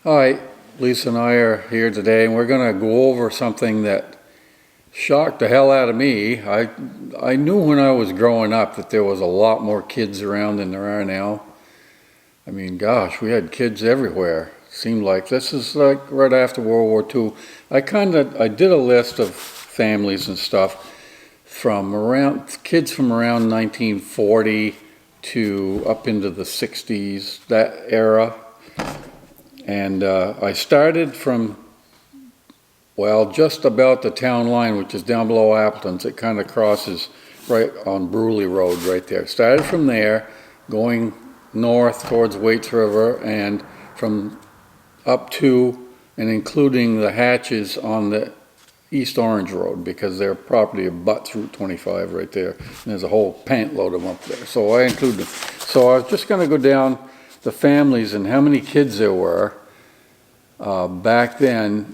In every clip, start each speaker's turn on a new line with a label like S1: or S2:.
S1: Hi, Lisa and I are here today, and we're going to go over something that shocked the hell out of me. I knew when I was growing up that there was a lot more kids around than there are now. I mean, gosh, we had kids everywhere. Seemed like this is like right after World War II. I did a list of families and stuff from around kids from around 1940 to up into the 60s, that era. And I started from, well, just about the town line, which is down below Appleton's. It kind of crosses right on Bruley Road right there. Started from there, going north towards Waits River, and from up to and including the hatches on the East Orange Road, because their property abuts Route 25 right there. And there's a whole pant load of them up there. So I include them. So I was just going to go down the families and how many kids there were back then,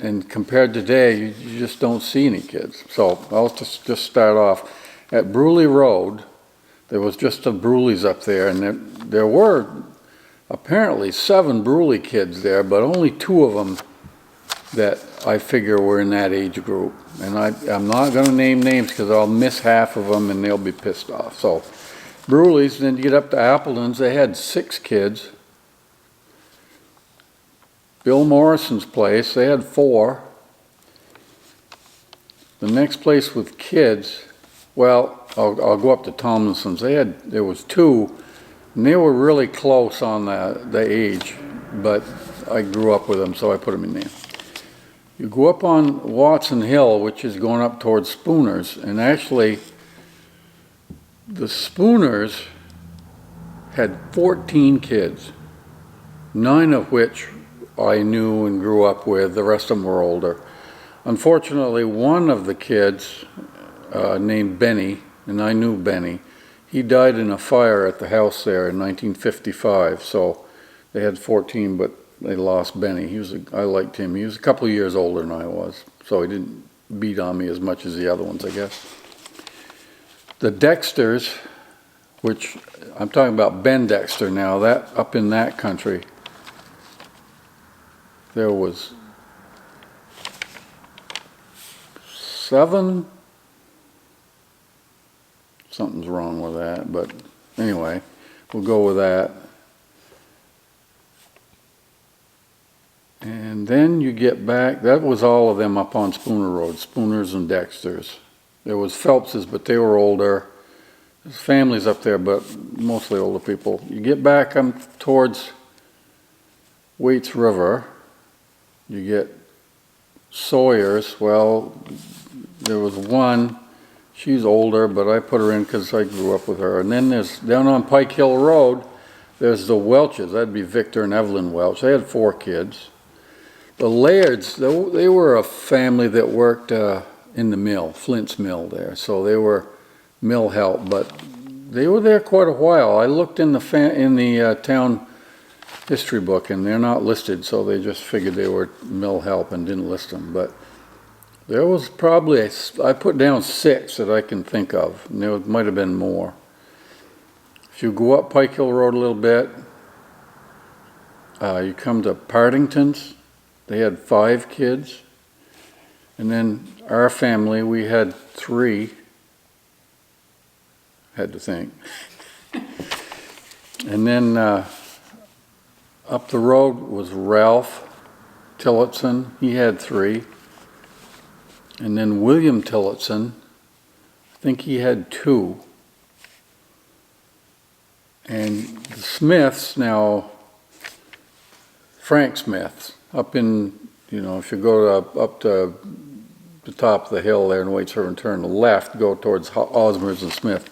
S1: and compared to today, you just don't see any kids. So I'll just start off. At Bruley Road, there was just the Bruleys up there, and there were apparently 7 Bruley kids there, but only 2 of them that I figure were in that age group. And I'm not going to name names because I'll miss half of them and they'll be pissed off. So Bruleys, then you get up to Appleton's, they had 6 kids. Bill Morrison's place, they had 4. The next place with kids, well, I'll go up to Tomlinson's. There was 2, and they were really close on the age, but I grew up with them, so I put them in there. You go up on Watson Hill, which is going up towards Spooner's, and actually the Spooners had 14 kids, 9 of which I knew and grew up with. The rest of them were older. Unfortunately, one of the kids, named Benny, and I knew Benny, he died in a fire at the house there in 1955. So they had 14, but they lost Benny. I liked him. He was a couple of years older than I was, so he didn't beat on me as much as the other ones, I guess. The Dexters, which I'm talking about Ben Dexter now, that up in that country, there was 7. Something's wrong with that, but anyway, we'll go with that. And then you get back, that was all of them up on Spooner Road, Spooners and Dexters. There was Phelps's, but they were older. There's families up there, but mostly older people. You get back towards Waits River, you get Sawyer's. Well, there was one, she's older, but I put her in because I grew up with her. And then there's, down on Pike Hill Road, there's the Welches. That'd be Victor and Evelyn Welch. They had 4 kids. The Lairds, they were a family that worked in the mill, Flint's mill there. So they were mill help, but they were there quite a while. I looked in the town history book, and they're not listed, so they just figured they were mill help and didn't list them. But there was probably, I put down 6 that I can think of, and there might have been more. If you go up Pike Hill Road a little bit, you come to Partington's. They had 5 kids. And then our family, we had 3. Had to think. And then up the road was Ralph Tillotson. He had 3. And then William Tillotson, I think he had 2. And the Smiths now, Frank Smith, up in, if you go up to the top of the hill there in Waits River and turn to the left, go towards Osmers and Smith.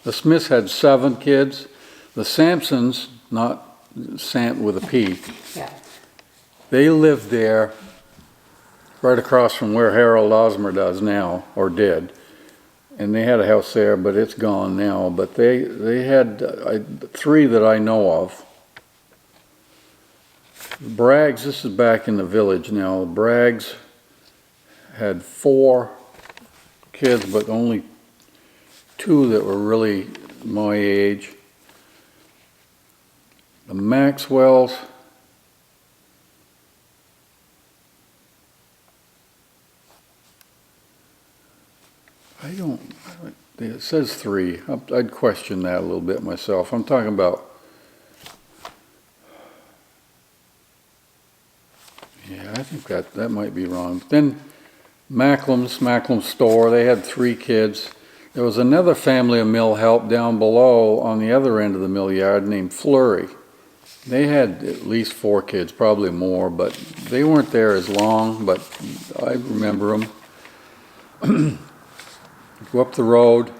S1: The Smiths had 7 kids. The Sampsons, not Sant with a P,
S2: Yeah.
S1: they lived there right across from where Harold Osmer does now, or did. And they had a house there, but it's gone now. But they had 3 that I know of. Braggs, this is back in the village now. Braggs had 4 kids, but only 2 that were really my age. The Maxwells, It says 3. I'd question that a little bit myself. I'm talking about, yeah, I think that might be wrong. Then Macklem's store, they had 3 kids. There was another family of mill help down below on the other end of the mill yard named Flurry. They had at least 4 kids, probably more, but they weren't there as long, but I remember them. Go up the road,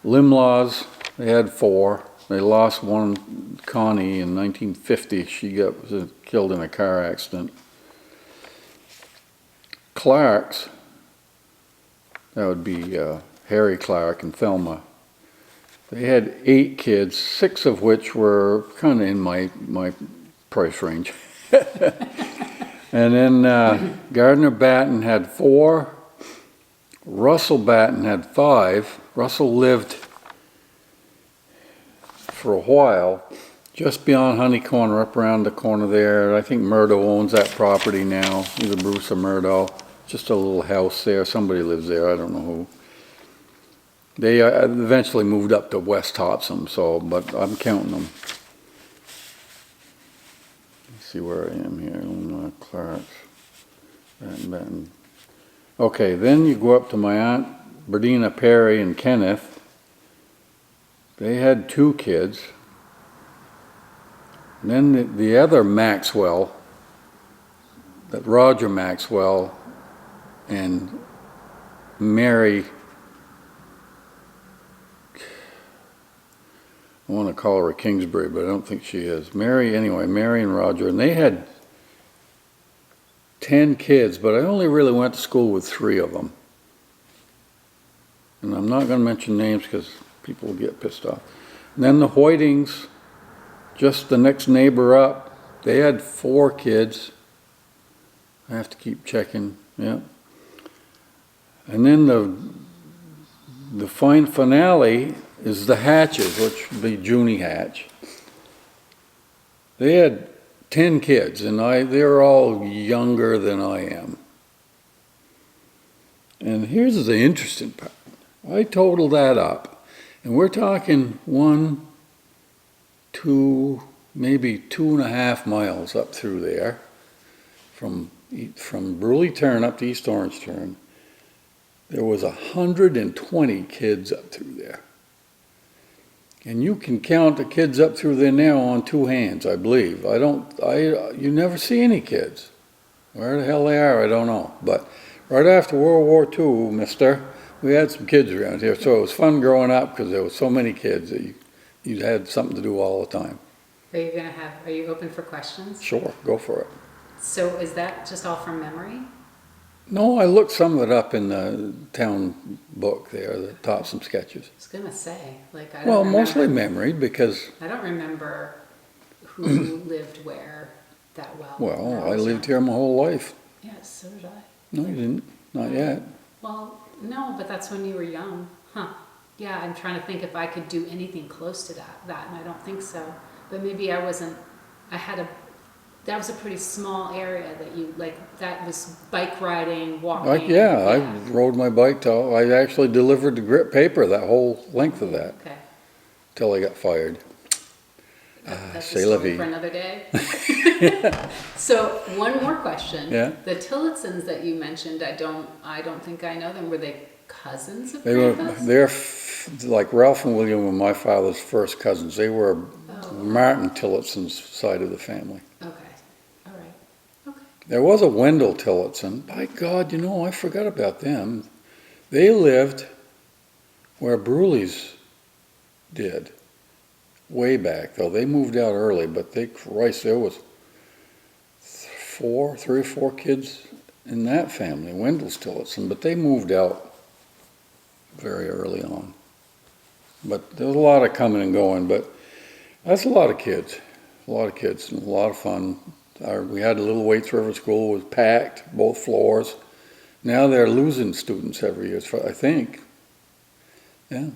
S1: Limlaws, they had 4. They lost one, Connie, in 1950. She was killed in a car accident. Clark's, that would be Harry Clark and Thelma. They had 8 kids, 6 of which were kind of in my price range. And then Gardner Batten had 4. Russell Batten had 5. Russell lived for a while just beyond Honey Corner, up around the corner there. I think Murdo owns that property now, either Bruce or Murdo. Just a little house there. Somebody lives there, I don't know who. They eventually moved up to West Topsom, but I'm counting them. Let's see where I am here. Clark's, Batten. Okay, then you go up to my Aunt Berdina Perry and Kenneth. They had 2 kids. And then the other Maxwell, that Roger Maxwell and Mary, I want to call her a Kingsbury, but I don't think she is. Mary and Roger, and they had 10 kids, but I only really went to school with 3 of them. And I'm not going to mention names because people will get pissed off. And then the Hoytings, just the next neighbor up, they had 4 kids. I have to keep checking, yeah. And then the fine finale is the Hatches, which would be Junie Hatch. They had 10 kids, and they're all younger than I am. And here's the interesting part. I totaled that up, and we're talking 1, 2, maybe 2.5 miles up through there, from Bruley Turn up to East Orange Turn. There was 120 kids up through there. And you can count the kids up through there now on 2 hands, I believe. You never see any kids. Where the hell they are, I don't know. But right after World War II, we had some kids around here. So it was fun growing up because there were so many kids that you had something to do all the time.
S2: Are you open for questions?
S1: Sure, go for it.
S2: So is that just all from memory?
S1: No, I looked some of it up in the town book there that taught some sketches.
S2: I was going to say, I don't remember.
S1: Mostly memory because...
S2: I don't remember who lived where that well.
S1: Well, I lived here my whole life.
S2: Yes, so did I.
S1: No, you didn't. Not yet.
S2: Well, no, but that's when you were young. Huh. Yeah, I'm trying to think if I could do anything close to that, and I don't think so. But maybe I wasn't... That was a pretty small area that was bike riding, walking.
S1: I rode my bike I actually delivered the grit paper that whole length of that.
S2: Okay.
S1: Till I got fired.
S2: That's a story for another day. So one more question.
S1: Yeah.
S2: The Tillotsons that you mentioned, I don't think I know them. Were they cousins of
S1: Grandpa's? They're like Ralph and William were my father's first cousins. They were Martin Tillotson's side of the family.
S2: Okay. Okay.
S1: There was a Wendell Tillotson. By God, I forgot about them. They lived where Bruley's did. Way back, though. They moved out early, but there was 3 or 4 kids in that family, Wendell's Tillotson, but they moved out very early on. But there was a lot of coming and going, but that's a lot of kids. A lot of kids, and a lot of fun. We had a little Waits River School. It was packed, both floors. Now they're losing students every year, I think. Yeah.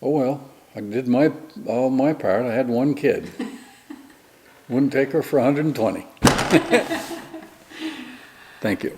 S1: Oh well, I did all my part. I had 1 kid. Wouldn't take her for 120. Thank you.